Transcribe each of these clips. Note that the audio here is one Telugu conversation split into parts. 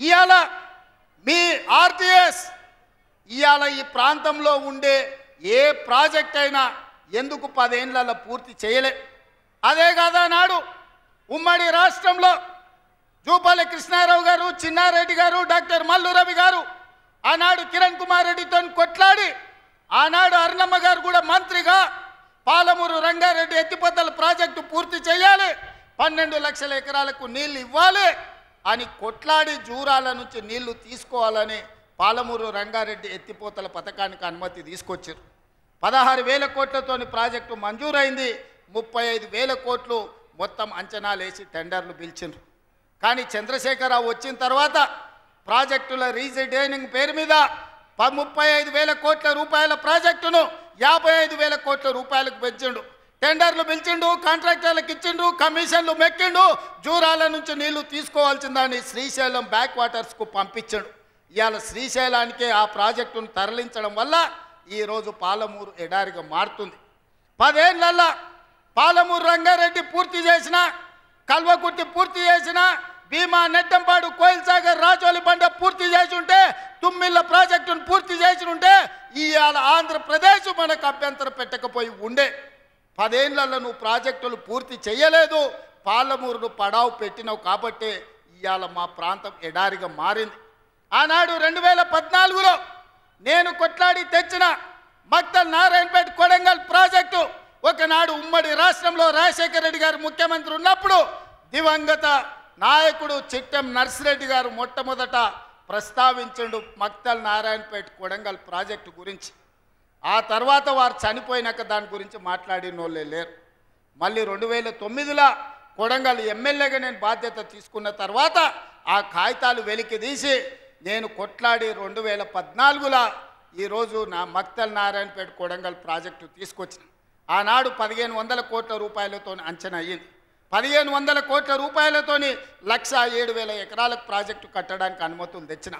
ఇవాళ మీ ఆర్టీఎస్ ఇవాళ ఈ ప్రాంతంలో ఉండే ఏ ప్రాజెక్ట్ అయినా ఎందుకు 10 ఏళ్లలో పూర్తి చేయలే? అదే కాదా నాడు ఉమ్మడి రాష్ట్రంలో జూపల్లి కృష్ణారావు గారు, చిన్నారెడ్డి గారు, డాక్టర్ మల్లు రవి గారు ఆనాడు కిరణ్ కుమార్ రెడ్డితో కొట్లాడి ఆనాడు అరుణమ్మ గారు కూడా మంత్రిగా పాలమూరు రంగారెడ్డి ఎత్తిపోతల ప్రాజెక్టు పూర్తి చేయాలి, 12 లక్షల ఎకరాలకు నీళ్లు ఇవ్వాలి అని కొట్లాడి జూరాల నుంచి నీళ్లు తీసుకోవాలని పాలమూరు రంగారెడ్డి ఎత్తిపోతల పథకానికి అనుమతి తీసుకొచ్చారు. 16,000 కోట్లతోని ప్రాజెక్టు మంజూరైంది. 35,000 కోట్లు మొత్తం అంచనాలు వేసి టెండర్లు పిలిచిండ్రు. కానీ చంద్రశేఖరరావు వచ్చిన తర్వాత ప్రాజెక్టుల రీజైనింగ్ పేరు మీద 35,000 కోట్ల రూపాయల ప్రాజెక్టును 55,000 కోట్ల రూపాయలకు పెంచిండు. టెండర్లు పిలిచిండు, కాంట్రాక్టర్లకు ఇచ్చిండు, కమిషన్లు మెక్కిండు. జూరాల నుంచి నీళ్లు తీసుకోవాల్సిందని శ్రీశైలం బ్యాక్ వాటర్స్కు పంపించాడు. ఇవాళ శ్రీశైలానికే ఆ ప్రాజెక్టును తరలించడం వల్ల ఈరోజు పాలమూరు ఎడారిగా మారుతుంది. 10 ఏళ్లలో పాలమూరు రంగారెడ్డి పూర్తి చేసిన, కల్వకుర్తి పూర్తి చేసిన, భీమా నెట్టంపాడు, కోయిల్ సాగర్, రాజోలి బండ పూర్తి చేసి ఉంటే, తుమ్మిళ్ళ ప్రాజెక్టును పూర్తి చేసి ఉంటే ఇవాళ ఆంధ్రప్రదేశ్ మనకు అభ్యంతరం పెట్టకపోయి ఉండే. 10 ఏళ్లలో నువ్వు ప్రాజెక్టులు పూర్తి చేయలేదు, పాలమూరును పడావు పెట్టినావు కాబట్టి ఇవాళ మా ప్రాంతం ఎడారిగా మారింది. ఆనాడు 2014లో నేను కొట్లాడి తెచ్చిన మక్తల్ నారాయణపేట కొడంగల్ ప్రాజెక్టు ఒకనాడు ఉమ్మడి రాష్ట్రంలో రాజశేఖర రెడ్డి గారు ముఖ్యమంత్రి ఉన్నప్పుడు దివంగత నాయకుడు చిట్టెం నర్సిరెడ్డి గారు మొట్టమొదట ప్రస్తావించండు మక్తల్ నారాయణపేట కొడంగల్ ప్రాజెక్టు గురించి. ఆ తర్వాత వారు చనిపోయినాక దాని గురించి మాట్లాడిన వాళ్ళే లేరు. మళ్ళీ 2009లో కొడంగల్ ఎమ్మెల్యేగా నేను బాధ్యత తీసుకున్న తర్వాత ఆ కాగితాలు వెలికి తీసి నేను కొట్లాడి 2014లో ఈరోజు నా మక్తల్ నారాయణపేట కొడంగల్ ప్రాజెక్టు తీసుకొచ్చిన. ఆనాడు 1,500 కోట్ల రూపాయలతో అంచనా అయ్యింది. 1,500 కోట్ల రూపాయలతోని 1,07,000 ఎకరాలకు ప్రాజెక్టు కట్టడానికి అనుమతులు తెచ్చిన.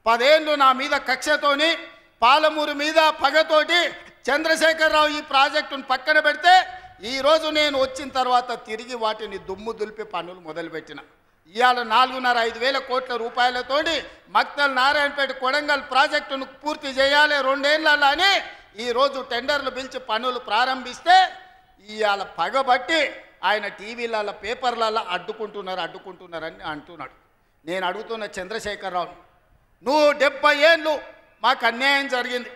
10 ఏళ్ళు నా మీద కక్షతోని, పాలమూరు మీద పగతోటి చంద్రశేఖరరావు ఈ ప్రాజెక్టును పక్కన పెడితే ఈరోజు నేను వచ్చిన తర్వాత తిరిగి వాటిని దుమ్ము దులిపి పనులు మొదలుపెట్టిన. ఇవాళ 4,500 కోట్ల రూపాయలతోటి మక్తల్ నారాయణపేట కొడంగల్ ప్రాజెక్టును పూర్తి చేయాలి 2 ఏళ్లలో అని ఈరోజు టెండర్లు పిలిచి పనులు ప్రారంభిస్తే ఇవాళ పగబట్టి ఆయన టీవీలలో పేపర్లలో అడ్డుకుంటున్నారని అంటున్నాడు. నేను అడుగుతున్న చంద్రశేఖరరావు, నువ్వు 70 ఏళ్ళు మాకు అన్యాయం జరిగింది,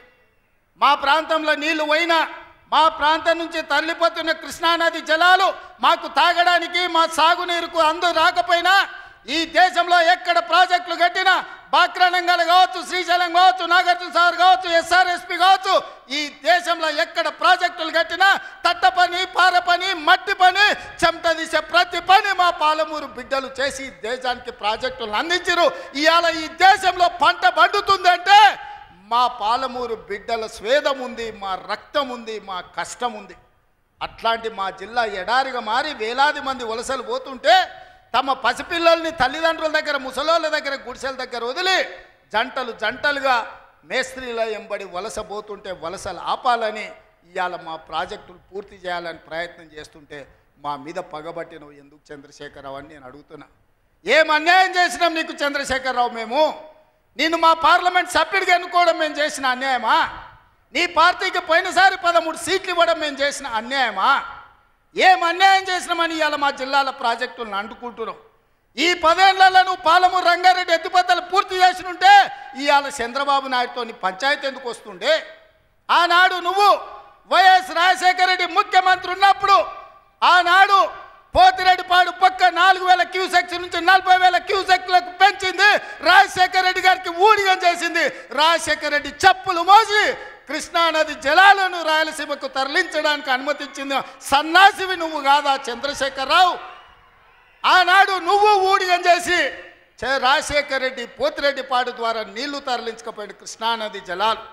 మా ప్రాంతంలో నీళ్లు పోయినా, మా ప్రాంతం నుంచి తరలిపోతున్న కృష్ణానది జలాలు మాకు తాగడానికి, మా సాగునీరుకు అందు రాకపోయినా ఈ దేశంలో ఎక్కడ ప్రాజెక్టులు కట్టినా, బాక్రానంగల్ కావచ్చు, శ్రీశైలం కావచ్చు, నాగార్జున సాగర్ కావచ్చు, ఎస్ఆర్ఎస్పి కావచ్చు, ఈ దేశంలో ఎక్కడ ప్రాజెక్టులు కట్టినా తట్ట పని, పార పని, మట్టి పని, చెమట తీసే ప్రతి పని మా పాలమూరు బిడ్డలు చేసి దేశానికి ప్రాజెక్టులను అందించారు. ఇవాళ ఈ దేశంలో పంట పండుతుందంటే మా పాలమూరు బిడ్డల స్వేదం ఉంది, మా రక్తం ఉంది, మా కష్టం ఉంది. అట్లాంటి మా జిల్లా ఎడారిగా మారి వేలాది మంది వలసలు పోతుంటే తమ పసిపిల్లల్ని తల్లిదండ్రుల దగ్గర, ముసలోళ్ళ దగ్గర, గుడిసెల దగ్గర వదిలి జంటలుగా మేస్త్రీల ఎంబడి వలస పోతుంటే వలసలు ఆపాలని ఇవాళ మా ప్రాజెక్టులు పూర్తి చేయాలని ప్రయత్నం చేస్తుంటే మా మీద పగబట్టి నువ్వు ఎందుకు చంద్రశేఖరరావు అని నేను అడుగుతున్నా. ఏం అన్యాయం చేసినాం నీకు చంద్రశేఖరరావు? మేము నిన్ను మా పార్లమెంట్ సభ్యుడిగా ఎన్నుకోవడం మేము చేసిన అన్యాయమా? నీ పార్టీకి పోయినసారి 13 సీట్లు ఇవ్వడం మేము చేసిన అన్యాయమా? ఏం అన్యాయం చేసినామని ఇవాళ మా జిల్లాల ప్రాజెక్టులను అంటుకుంటున్నాం. ఈ 10 ఏళ్లలో నువ్వు పాలమూరు రంగారెడ్డి ఎత్తిపోతలు పూర్తి చేసి ఉంటే ఇవాళ చంద్రబాబు నాయుడుతో నీ పంచాయతీ ఎందుకు వస్తుండే? ఆనాడు నువ్వు వైఎస్ రాజశేఖర రెడ్డి ముఖ్యమంత్రి ఉన్నప్పుడు ఆనాడు పోతిరెడ్డిపాడు పక్క 4,000 క్యూసెక్స్ నుంచి 40,000 క్యూసెక్లకు పెంచింది. రాజశేఖర రెడ్డి గారికి ఊడిగం చేసింది. రాజశేఖర రెడ్డి చెప్పులు మోసి కృష్ణానది జలాలను రాయలసీమకు తరలించడానికి అనుమతించింది సన్నాసివి నువ్వు కాదా చంద్రశేఖరరావు? ఆనాడు నువ్వు ఊడిగం చేసి రాజశేఖర రెడ్డి పోతిరెడ్డిపాడు ద్వారా నీళ్లు తరలించకపోయిన కృష్ణానది జలాలు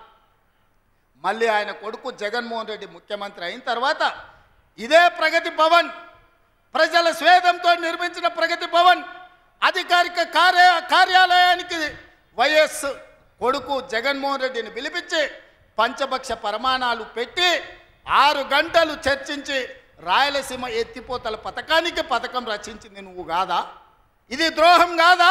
మళ్ళీ ఆయన కొడుకు జగన్మోహన్ రెడ్డి ముఖ్యమంత్రి అయిన తర్వాత ఇదే ప్రగతి భవన్, ప్రజల స్వేదంతో నిర్మించిన ప్రగతి భవన్ అధికారిక కార్యాలయానికి వైఎస్ కొడుకు జగన్మోహన్ రెడ్డిని పిలిపించి పంచపక్ష ప్రమాణాలు పెట్టి 6 గంటలు చర్చించి రాయలసీమ ఎత్తిపోతల పథకం రచించింది నువ్వు కాదా? ఇది ద్రోహం కాదా?